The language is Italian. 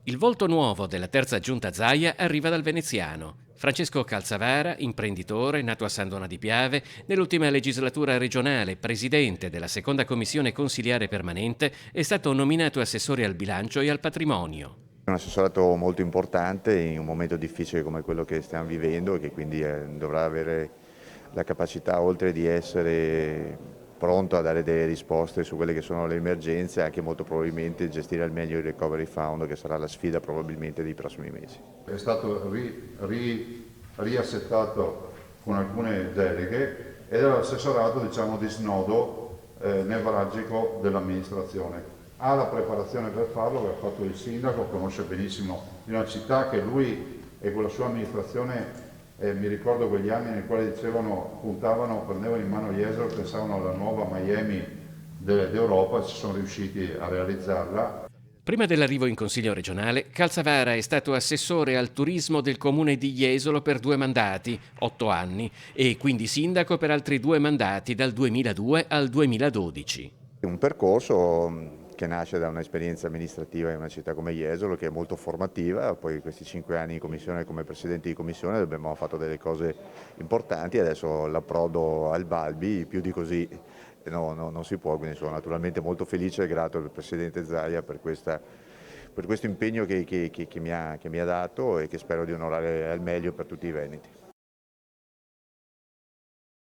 Il volto nuovo della terza giunta Zaia arriva dal veneziano. Francesco Calzavara, imprenditore nato a San Donà di Piave, nell'ultima legislatura regionale, presidente della seconda commissione consiliare permanente, è stato nominato assessore al bilancio e al patrimonio. È un assessorato molto importante in un momento difficile come quello che stiamo vivendo e che quindi dovrà avere la capacità, oltre di essere pronto a dare delle risposte su quelle che sono le emergenze, anche molto probabilmente gestire al meglio il Recovery Fund, che sarà la sfida probabilmente dei prossimi mesi. È stato riassettato con alcune deleghe ed è l'assessorato, diciamo, di snodo nevralgico dell'amministrazione. Ha la preparazione per farlo, che ha fatto il sindaco, conosce benissimo di una città che lui e con la sua amministrazione, mi ricordo quegli anni nei quali dicevano, puntavano, prendevano in mano Jesolo, pensavano alla nuova Miami d'Europa, ci sono riusciti a realizzarla. Prima dell'arrivo in Consiglio regionale, Calzavara è stato assessore al turismo del comune di Jesolo per 2 mandati, 8 anni, e quindi sindaco per altri 2 mandati dal 2002 al 2012. Un percorso che nasce da un'esperienza amministrativa in una città come Jesolo, che è molto formativa. Poi questi 5 anni in commissione come presidente di commissione abbiamo fatto delle cose importanti, adesso l'approdo al Balbi, più di così non si può, quindi sono naturalmente molto felice e grato al presidente Zaia per questo impegno che mi ha dato e che spero di onorare al meglio per tutti i veneti.